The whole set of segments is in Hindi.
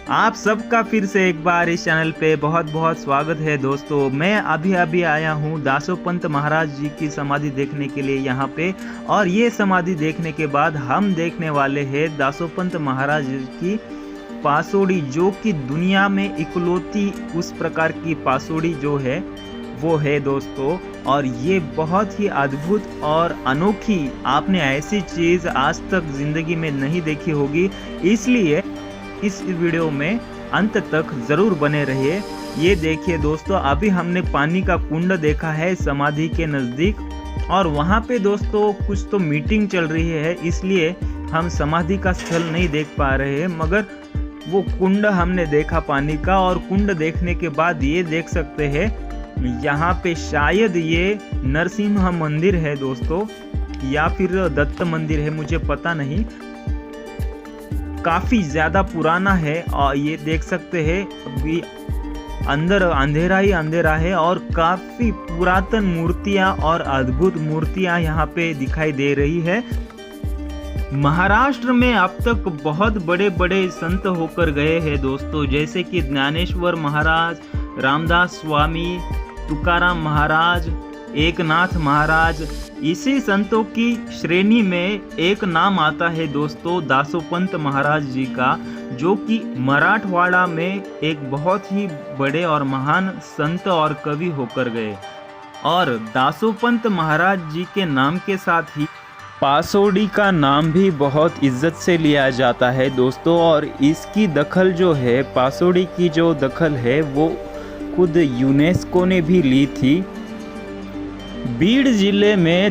आप सबका फिर से एक बार इस चैनल पे बहुत बहुत स्वागत है दोस्तों। मैं अभी आया हूँ दासोपंत महाराज जी की समाधि देखने के लिए यहाँ पे। और ये समाधि देखने के बाद हम देखने वाले हैं दासोपंत महाराज जी की पासोड़ी, जो कि दुनिया में इकलौती उस प्रकार की पासोड़ी जो है वो है दोस्तों। और ये बहुत ही अद्भुत और अनोखी, आपने ऐसी चीज़ आज तक ज़िंदगी में नहीं देखी होगी, इसलिए इस वीडियो में अंत तक ज़रूर बने रहिए। ये देखिए दोस्तों, अभी हमने पानी का कुंड देखा है समाधि के नज़दीक, और वहाँ पे दोस्तों कुछ तो मीटिंग चल रही है, इसलिए हम समाधि का स्थल नहीं देख पा रहे हैं, मगर वो कुंड हमने देखा पानी का। और कुंड देखने के बाद ये देख सकते हैं यहाँ पे शायद ये नरसिंह मंदिर है दोस्तों, या फिर दत्त मंदिर है, मुझे पता नहीं। काफ़ी ज़्यादा पुराना है और ये देख सकते हैं अभी अंदर अंधेरा ही अंधेरा है, और काफ़ी पुरातन मूर्तियाँ और अद्भुत मूर्तियाँ यहाँ पे दिखाई दे रही है। महाराष्ट्र में अब तक बहुत बड़े बड़े संत होकर गए हैं दोस्तों, जैसे कि ज्ञानेश्वर महाराज, रामदास स्वामी, तुकाराम महाराज, एकनाथ महाराज। इसी संतों की श्रेणी में एक नाम आता है दोस्तों दासोपंत महाराज जी का, जो कि मराठवाड़ा में एक बहुत ही बड़े और महान संत और कवि होकर गए। और दासोपंत महाराज जी के नाम के साथ ही पासोड़ी का नाम भी बहुत इज्जत से लिया जाता है दोस्तों। और इसकी दखल जो है, पासोड़ी की जो दखल है, वो खुद यूनेस्को ने भी ली थी। बीड जिले में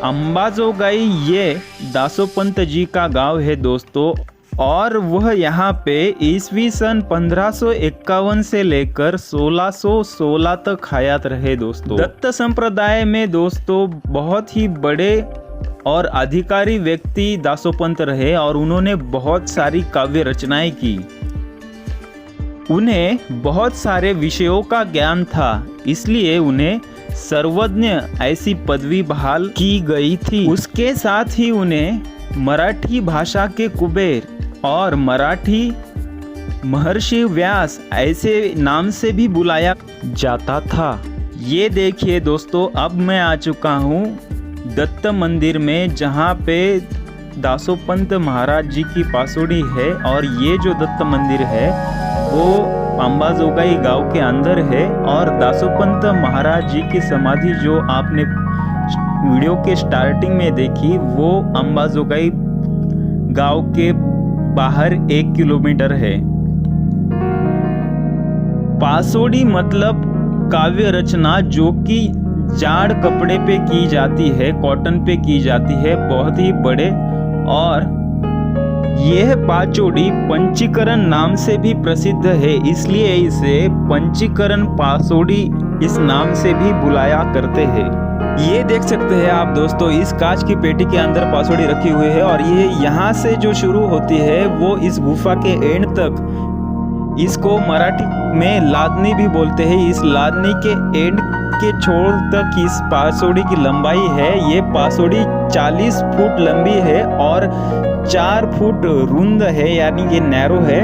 अंबाजोगाई ये दासोपंत जी का गांव है दोस्तों, और वह यहाँ पे ईस्वी सन 1551 से लेकर 1616 तक हयात रहे दोस्तों। दत्त संप्रदाय में दोस्तों बहुत ही बड़े और अधिकारी व्यक्ति दासोपंत रहे, और उन्होंने बहुत सारी काव्य रचनाएं की। उन्हें बहुत सारे विषयों का ज्ञान था, इसलिए उन्हें सर्वज्ञ ऐसी पदवी बहाल की गई थी। उसके साथ ही उन्हें मराठी भाषा के कुबेर और मराठी महर्षि व्यास ऐसे नाम से भी बुलाया जाता था। ये देखिए दोस्तों, अब मैं आ चुका हूँ दत्त मंदिर में, जहाँ पे दासोपंत महाराज जी की पासोड़ी है। और ये जो दत्त मंदिर है वो अंबाजोगाई गांव के अंदर है। और दासोपंत महाराज जी की समाधि जो आपने वीडियो के स्टार्टिंग में देखी, वो अंबाजोगाई गांव के बाहर 1 किलोमीटर है। पासोड़ी मतलब काव्य रचना जो कि जाड़ कपड़े पे की जाती है, कॉटन पे की जाती है, बहुत ही बड़े। और यह पासोड़ी पंचीकरण नाम से भी प्रसिद्ध है, इसलिए इसे पंचीकरण पासोड़ी इस नाम से भी बुलाया करते हैं। ये देख सकते हैं आप दोस्तों, इस कांच की पेटी के अंदर पासोड़ी रखी हुई है, और ये यहाँ से जो शुरू होती है वो इस गुफा के एंड तक, इसको मराठी में लादनी भी बोलते हैं। इस लादनी के एंड के छोर तक इस पासोड़ी की लंबाई है। ये पासोड़ी 40 फुट लंबी है और 4 फुट रुंद है, यानी ये नैरो है।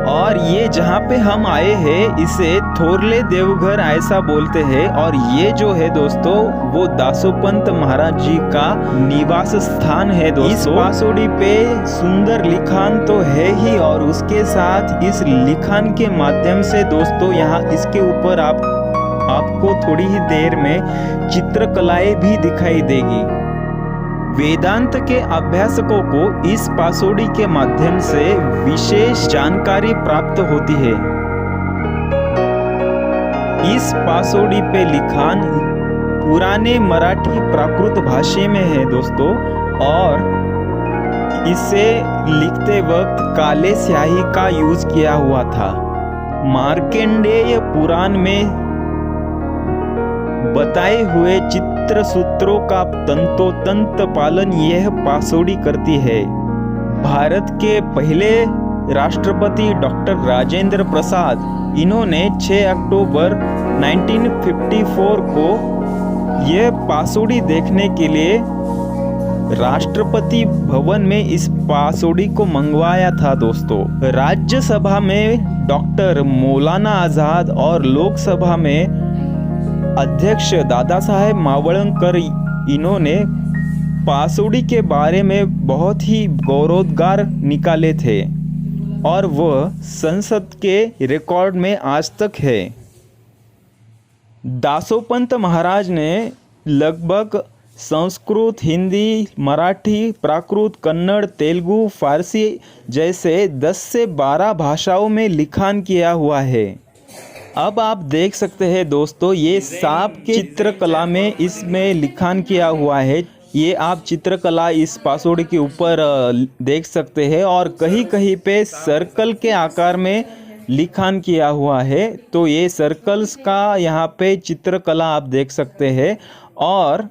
और ये जहाँ पे हम आए हैं इसे थोरले देवघर ऐसा बोलते हैं। और ये जो है दोस्तों वो दासोपंत महाराज जी का निवास स्थान है दोस्तों। इस पासोड़ी पे सुंदर लिखान तो है ही, और उसके साथ इस लिखान के माध्यम से दोस्तों यहाँ इसके ऊपर आपको थोड़ी ही देर में चित्रकलाएं भी दिखाई देगी। वेदांत के अभ्यासकों को इस पासोड़ी के माध्यम से विशेष जानकारी प्राप्त होती है। इस पासोड़ी पे लिखान पुराने मराठी प्राकृत भाषा में है दोस्तों, और इसे लिखते वक्त काले स्याही का यूज किया हुआ था। मार्कंडेय पुराण में बताए हुए चित्र सूत्रों का तंतोतंत पालन यह पासोड़ी करती है। भारत के पहले राष्ट्रपति डॉक्टर राजेंद्र प्रसाद, इन्होंने 6 अक्टूबर 1954 को यह पासोड़ी देखने के लिए राष्ट्रपति भवन में इस पासोड़ी को मंगवाया था दोस्तों। राज्यसभा में डॉक्टर मौलाना आजाद और लोकसभा में अध्यक्ष दादा साहेब मावलंकर, इन्होंने पासोड़ी के बारे में बहुत ही गौरवोद्गार निकाले थे और वह संसद के रिकॉर्ड में आज तक है। दासोपंत महाराज ने लगभग संस्कृत, हिंदी, मराठी, प्राकृत, कन्नड़, तेलुगु, फारसी जैसे 10 से 12 भाषाओं में लिखान किया हुआ है। अब आप देख सकते हैं दोस्तों, ये सांप के चित्रकला में इसमें लिखान किया हुआ है। ये आप चित्रकला इस पासोड़ी के ऊपर देख सकते हैं और कहीं कहीं पे सर्कल के आकार में लिखान किया हुआ है। तो ये सर्कल्स का यहाँ पे चित्रकला आप देख सकते हैं और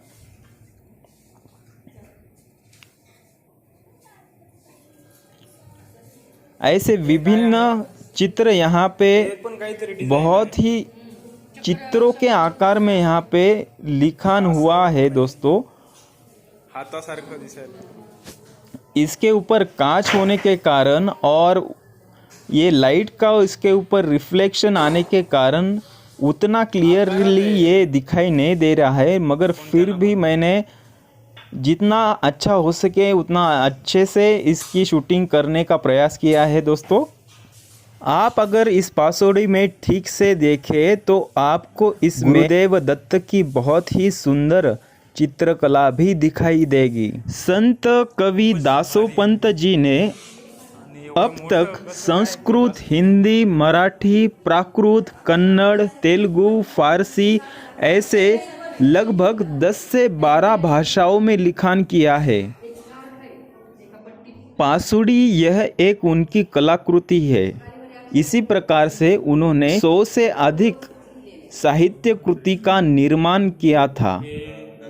ऐसे विभिन्न चित्र यहाँ पे बहुत ही चित्रों के आकार में यहाँ पे लिखान हुआ है दोस्तों। इसके ऊपर कांच होने के कारण और ये लाइट का इसके ऊपर रिफ्लेक्शन आने के कारण उतना क्लियरली ये दिखाई नहीं दे रहा है, मगर फिर भी मैंने जितना अच्छा हो सके उतना अच्छे से इसकी शूटिंग करने का प्रयास किया है दोस्तों। आप अगर इस पासोड़ी में ठीक से देखें तो आपको इसमें गुरुदेव दत्त की बहुत ही सुंदर चित्रकला भी दिखाई देगी। संत कवि दासोपंत जी ने अब तक संस्कृत, हिंदी, मराठी, प्राकृत, कन्नड़, तेलुगु, फारसी ऐसे लगभग 10 से 12 भाषाओं में लिखान किया है। पासुड़ी यह एक उनकी कलाकृति है। इसी प्रकार से उन्होंने 100 से अधिक साहित्य कृति का निर्माण किया था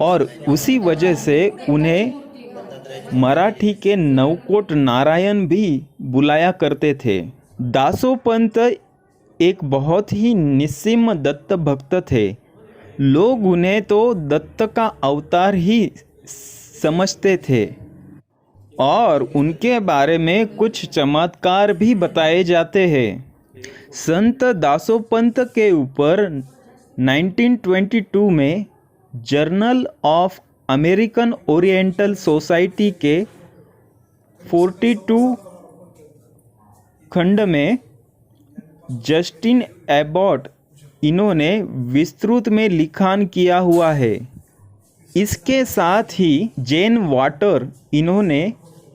और उसी वजह से उन्हें मराठी के नवकोट नारायण भी बुलाया करते थे। दासोपंत एक बहुत ही निस्सीम दत्त भक्त थे। लोग उन्हें तो दत्त का अवतार ही समझते थे और उनके बारे में कुछ चमत्कार भी बताए जाते हैं। संत दासोपंत के ऊपर 1922 में journal of American oriental society के 42 खंड में जस्टिन एबॉट इन्होंने विस्तृत में लिखान किया हुआ है। इसके साथ ही जेन वाटर इन्होंने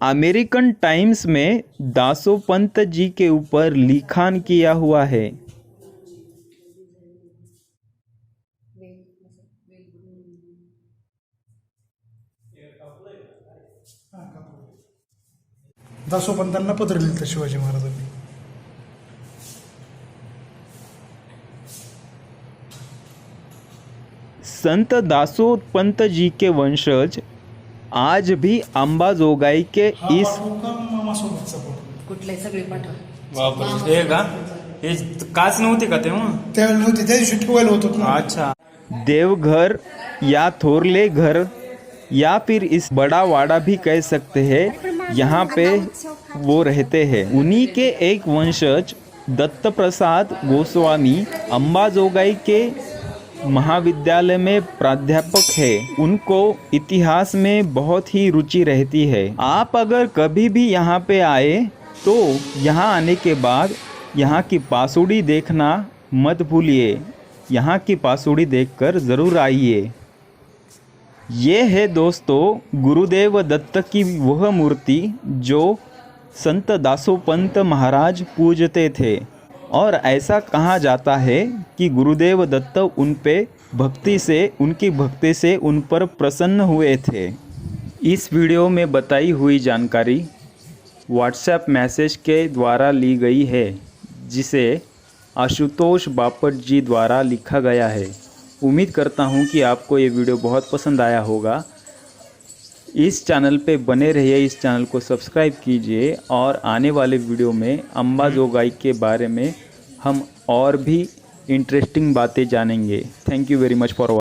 अमेरिकन टाइम्स में दासोपंत जी के ऊपर लिखान किया हुआ है। दासोपंतांना पत्र लिहिलं शिवाजी महाराजांनी। संत दासोपंत जी के वंशज आज भी अंबाजोगाई के इस कुठले सगळे पाठवा। बापरे, हे का हे काच नव्हती का तेव्हा? त्यावेळेला नव्हती, त्या दिवशी ठेवायला होतं ना। अच्छा, देवघर या थोरले घर या फिर इस बड़ा वाड़ा भी कह सकते हैं, यहाँ पे वो रहते हैं। उन्हीं के एक वंशज दत्त प्रसाद गोस्वामी अंबाजोगाई के महाविद्यालय में प्राध्यापक है। उनको इतिहास में बहुत ही रुचि रहती है। आप अगर कभी भी यहाँ पे आए तो यहाँ आने के बाद यहाँ की पासुड़ी देखना मत भूलिए। यहाँ की पासुड़ी देखकर ज़रूर आइए। ये है दोस्तों गुरुदेव दत्त की वह मूर्ति जो संत दासोपंत महाराज पूजते थे और ऐसा कहा जाता है कि गुरुदेव दत्त उन पे उनकी भक्ति से उन पर प्रसन्न हुए थे। इस वीडियो में बताई हुई जानकारी व्हाट्सएप मैसेज के द्वारा ली गई है, जिसे आशुतोष बापट जी द्वारा लिखा गया है। उम्मीद करता हूँ कि आपको ये वीडियो बहुत पसंद आया होगा। इस चैनल पे बने रहिए, इस चैनल को सब्सक्राइब कीजिए और आने वाले वीडियो में अंबाजोगाई के बारे में हम और भी इंटरेस्टिंग बातें जानेंगे। Thank you very much for